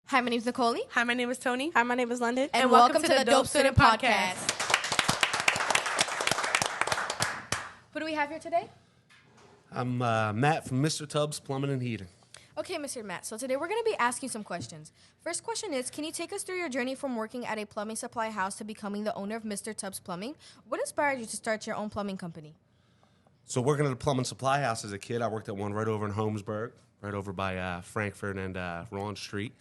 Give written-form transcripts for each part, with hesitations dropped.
Hi, my name is Nicole. Hi, my name is Tony. Hi, my name is London. And welcome to the Dope Student Podcast. Who do we have here today? I'm Matt from Mr. Tubbs Plumbing and Heating. Okay, Mr. Matt. So today we're going to be asking some questions. First question is, can you take us through your journey from working at a plumbing supply house to becoming the owner of Mr. Tubbs Plumbing? What inspired you to start your own plumbing company? So working at a plumbing supply house as a kid, I worked at one right over in Holmesburg, right over by Frankfurt and Rowan Street.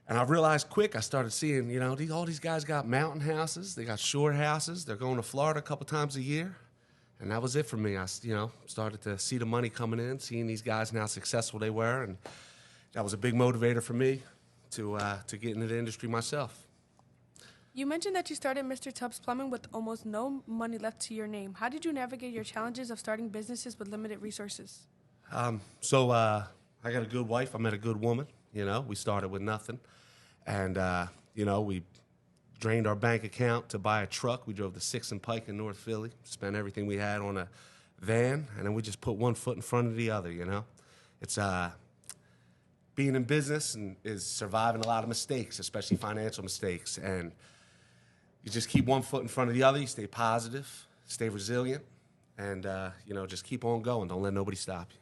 And I realized quick, I started seeing, all these guys got mountain houses, they got shore houses, they're going to Florida a couple times a year. And that was it for me. I, started to see the money coming in, seeing these guys and how successful they were. And that was a big motivator for me to get into the industry myself. You mentioned that you started Mr. Tubbs Plumbing with almost no money left to your name. How did you navigate your challenges of starting businesses with limited resources? I got a good wife. I met a good woman. We started with nothing. And, we drained our bank account to buy a truck. We drove to 6th and Pike in North Philly, spent everything we had on a van, and then we just put one foot in front of the other, It's being in business and is surviving a lot of mistakes, especially financial mistakes. And you just keep one foot in front of the other. You stay positive, stay resilient, and, just keep on going. Don't let nobody stop you.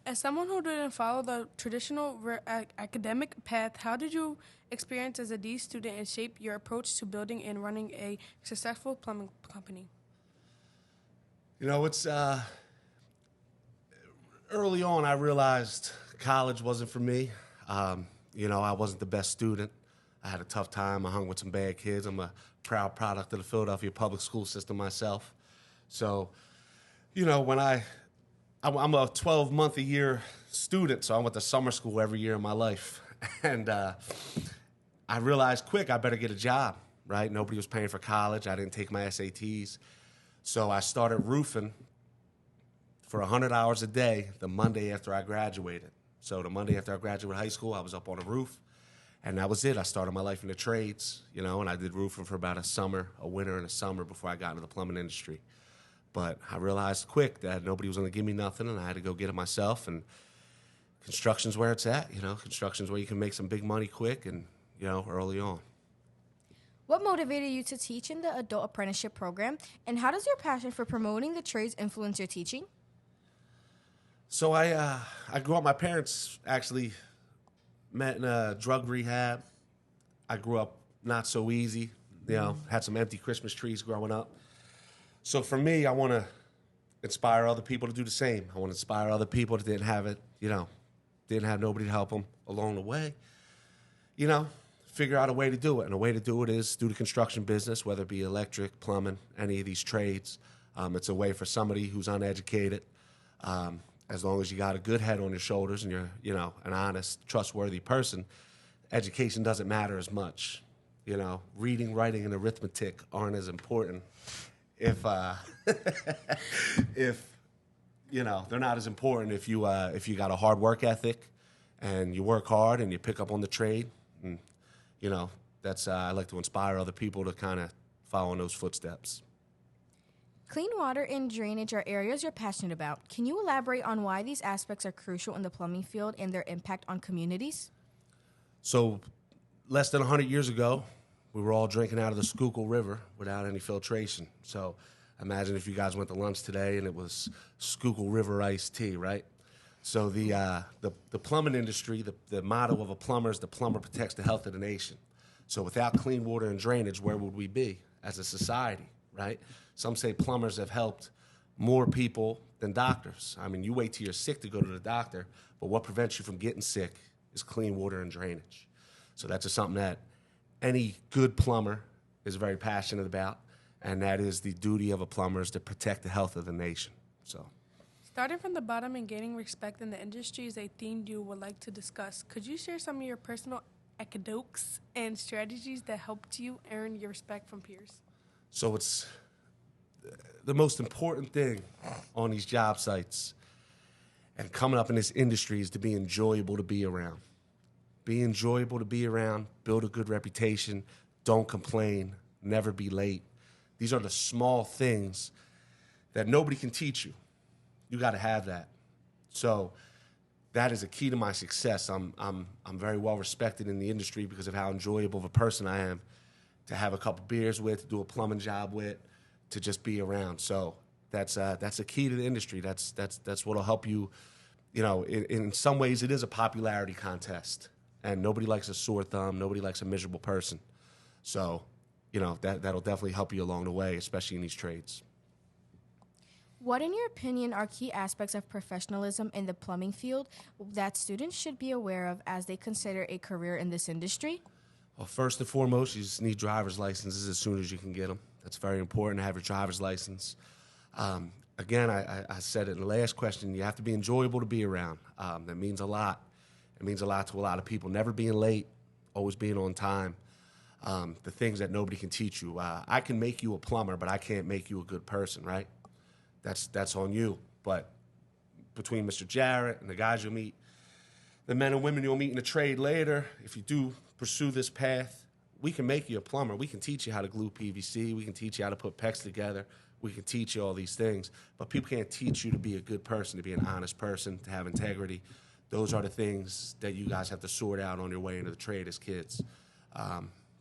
As someone who didn't follow the traditional academic path, how did you experience as a D student and shape your approach to building and running a successful plumbing company? It's early on I realized college wasn't for me. I wasn't the best student. I had a tough time. I hung with some bad kids. I'm a proud product of the Philadelphia public school system myself. So, when I'm a 12-month-a-year student, so I went to summer school every year of my life. And I realized quick I better get a job, right? Nobody was paying for college. I didn't take my SATs. So I started roofing for 100 hours a day the Monday after I graduated. So the Monday after I graduated high school, I was up on a roof. And that was it. I started my life in the trades, and I did roofing for about a winter and a summer before I got into the plumbing industry. But I realized quick that nobody was going to give me nothing, and I had to go get it myself. And construction's where it's at, Construction's where you can make some big money quick and, early on. What motivated you to teach in the adult apprenticeship program, and how does your passion for promoting the trades influence your teaching? So I grew up, my parents actually met in a drug rehab. I grew up not so easy, had some empty Christmas trees growing up. So for me, I want to inspire other people to do the same. I want to inspire other people that didn't have it, didn't have nobody to help them along the way. Figure out a way to do it. And a way to do it is through the construction business, whether it be electric, plumbing, any of these trades. It's a way for somebody who's uneducated, as long as you got a good head on your shoulders and you're, an honest, trustworthy person, education doesn't matter as much. Reading, writing, and arithmetic aren't as important if they're not as important if you got a hard work ethic and you work hard and you pick up on the trade. And, that's I like to inspire other people to kind of follow in those footsteps. Clean water and drainage are areas you're passionate about. Can you elaborate on why these aspects are crucial in the plumbing field and their impact on communities? So less than 100 years ago, we were all drinking out of the Schuylkill River without any filtration. So imagine if you guys went to lunch today and it was Schuylkill River iced tea, right? So the plumbing industry, the motto of a plumber is the plumber protects the health of the nation. So without clean water and drainage, where would we be as a society, right? Some say plumbers have helped more people than doctors. I mean, you wait till you're sick to go to the doctor, but what prevents you from getting sick is clean water and drainage. So that's just something that any good plumber is very passionate about, and that is the duty of a plumber is to protect the health of the nation. So, starting from the bottom and gaining respect in the industry is a theme you would like to discuss. Could you share some of your personal anecdotes and strategies that helped you earn your respect from peers? So it's the most important thing on these job sites and coming up in this industry is to be enjoyable to be around. Be enjoyable to be around, build a good reputation, don't complain, never be late. These are the small things that nobody can teach you. You got to have that. So that is a key to my success. I'm very well respected in the industry because of how enjoyable of a person I am to have a couple beers with, to do a plumbing job with, to just be around. So that's a key to the industry. That's what'll help you. You know, in some ways, it is a popularity contest, and nobody likes a sore thumb. Nobody likes a miserable person. So, you know, that'll definitely help you along the way, especially in these trades. What, in your opinion, are key aspects of professionalism in the plumbing field that students should be aware of as they consider a career in this industry? Well, first and foremost, you just need driver's licenses as soon as you can get them. That's very important to have your driver's license. Again, I said it in the last question, you have to be enjoyable to be around. That means a lot. It means a lot to a lot of people. Never being late, always being on time. The things that nobody can teach you. I can make you a plumber, but I can't make you a good person, right? That's on you. But between Mr. Jarrett and the guys you'll meet, the men and women you'll meet in the trade later, if you do pursue this path, we can make you a plumber. We can teach you how to glue PVC. We can teach you how to put PEX together. We can teach you all these things. But people can't teach you to be a good person, to be an honest person, to have integrity. Those are the things that you guys have to sort out on your way into the trade as kids.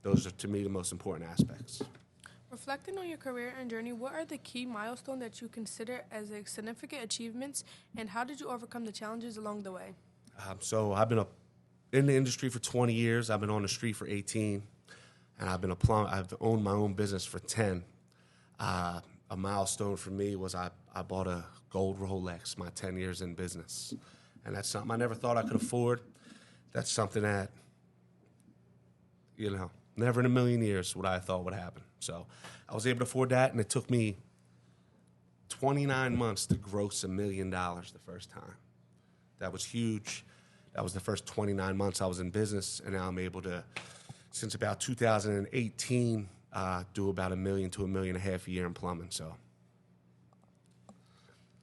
Those are, to me, the most important aspects. Reflecting on your career and journey, what are the key milestones that you consider as significant achievements, and how did you overcome the challenges along the way? So I've been in the industry for 20 years. I've been on the street for 18, and I've been a plumber. I've owned my own business for 10. A milestone for me was I bought a gold Rolex my 10 years in business, and that's something I never thought I could afford. That's something that, you know, never in a million years would I thought would happen. So I was able to afford that, and it took me 29 months to gross $1 million the first time. That was huge. That was the first 29 months I was in business, and now I'm able to, since about 2018, do about $1 million to $1.5 million a year in plumbing. So,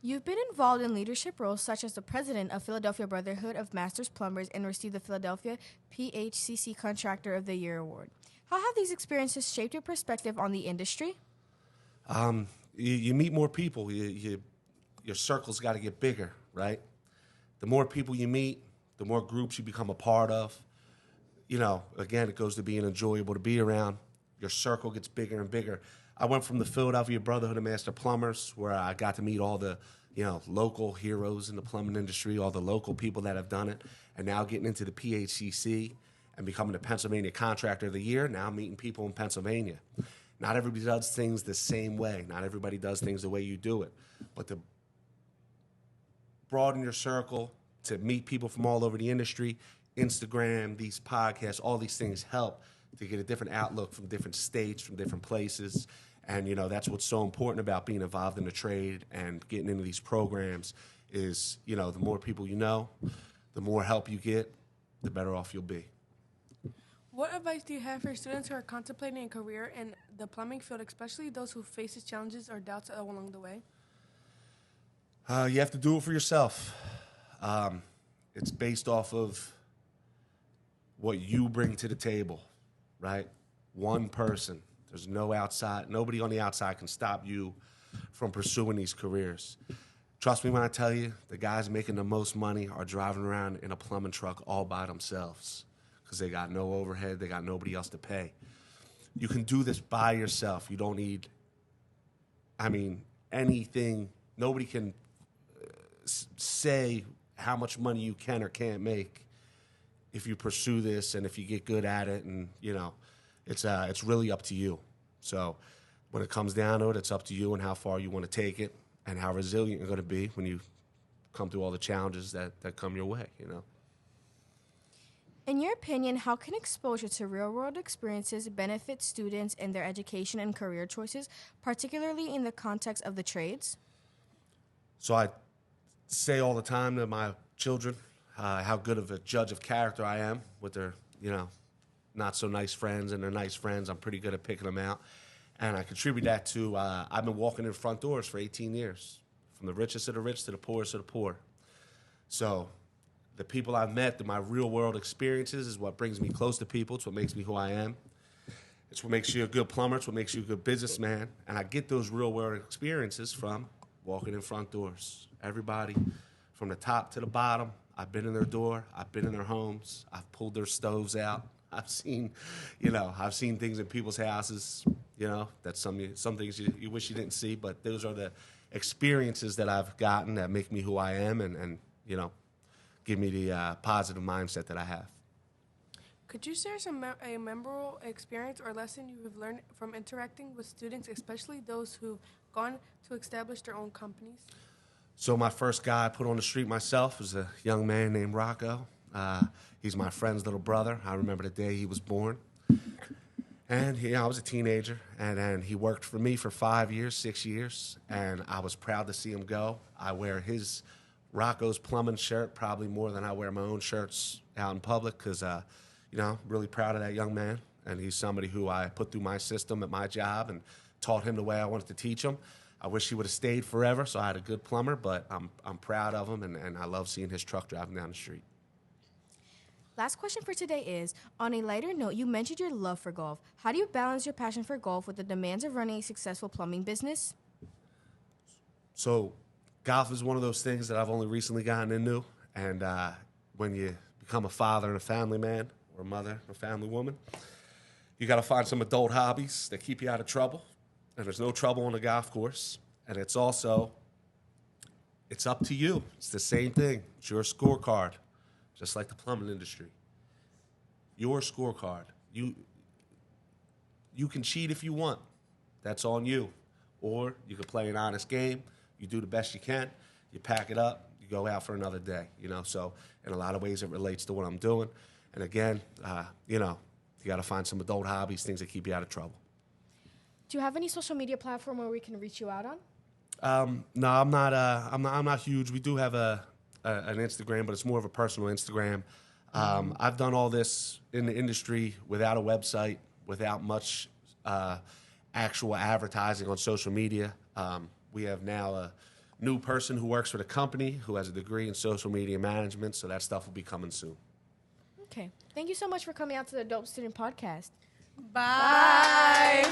You've been involved in leadership roles such as the president of Philadelphia Brotherhood of Masters Plumbers and received the Philadelphia PHCC Contractor of the Year award. How have these experiences shaped your perspective on the industry? you meet more people. Your circle's got to get bigger, right? The more people you meet, the more groups you become a part of. You know, again, it goes to being enjoyable to be around. Your circle gets bigger and bigger. I went from the Philadelphia Brotherhood of Master Plumbers, where I got to meet all the, local heroes in the plumbing industry, all the local people that have done it, and now getting into the PHCC and becoming the Pennsylvania Contractor of the Year, now meeting people in Pennsylvania. Not everybody does things the same way. Not everybody does things the way you do it. But to broaden your circle, to meet people from all over the industry, Instagram, these podcasts, all these things help to get a different outlook from different states, from different places. And, that's what's so important about being involved in the trade and getting into these programs is, the more people you know, the more help you get, the better off you'll be. What advice do you have for students who are contemplating a career in the plumbing field, especially those who face challenges or doubts along the way? You have to do it for yourself. It's based off of what you bring to the table, right? One person. There's nobody on the outside can stop you from pursuing these careers. Trust me when I tell you, the guys making the most money are driving around in a plumbing truck all by themselves because they got no overhead, they got nobody else to pay. You can do this by yourself. You don't need, anything. Nobody can say how much money you can or can't make if you pursue this and if you get good at it, and it's really up to you. So when it comes down to it, it's up to you and how far you want to take it and how resilient you're going to be when you come through all the challenges that come your way. In your opinion, how can exposure to real-world experiences benefit students in their education and career choices, particularly in the context of the trades? So I say all the time to my children how good of a judge of character I am with their, not so nice friends and their nice friends. I'm pretty good at picking them out. And I contribute that to, I've been walking in front doors for 18 years, from the richest of the rich to the poorest of the poor. So the people I've met, my real world experiences is what brings me close to people. It's what makes me who I am. It's what makes you a good plumber. It's what makes you a good businessman. And I get those real world experiences from walking in front doors. Everybody, from the top to the bottom, I've been in their door. I've been in their homes. I've pulled their stoves out. I've seen, I've seen things in people's houses, that some things you wish you didn't see. But those are the experiences that I've gotten that make me who I am and give me the positive mindset that I have. Could you share a memorable experience or lesson you have learned from interacting with students, especially those who've gone to establish their own companies? So my first guy I put on the street myself was a young man named Rocco. He's my friend's little brother. I remember the day he was born. And I was a teenager, and he worked for me for 5 years, 6 years, and I was proud to see him go. I wear Rocco's plumbing shirt probably more than I wear my own shirts out in public because, really proud of that young man. And he's somebody who I put through my system at my job and taught him the way I wanted to teach him. I wish he would have stayed forever, so I had a good plumber, but I'm proud of him, and I love seeing his truck driving down the street. Last question for today is, on a lighter note, you mentioned your love for golf. How do you balance your passion for golf with the demands of running a successful plumbing business? So golf is one of those things that I've only recently gotten into, and when you become a father and a family man, or a mother and a family woman, you got to find some adult hobbies that keep you out of trouble, and there's no trouble on the golf course, and it's up to you. It's the same thing. It's your scorecard. Just like the plumbing industry. Your scorecard. You can cheat if you want. That's on you. Or you can play an honest game. You do the best you can. You pack it up. You go out for another day. So in a lot of ways it relates to what I'm doing. And again, you got to find some adult hobbies, things that keep you out of trouble. Do you have any social media platform where we can reach you out on? No, I'm not huge. We do have an Instagram, but it's more of a personal Instagram. I've done all this in the industry without a website, without much actual advertising on social media. We have now a new person who works for the company who has a degree in social media management, so that stuff will be coming soon. Okay. Thank you so much for coming out to the Dope Student Podcast. Bye.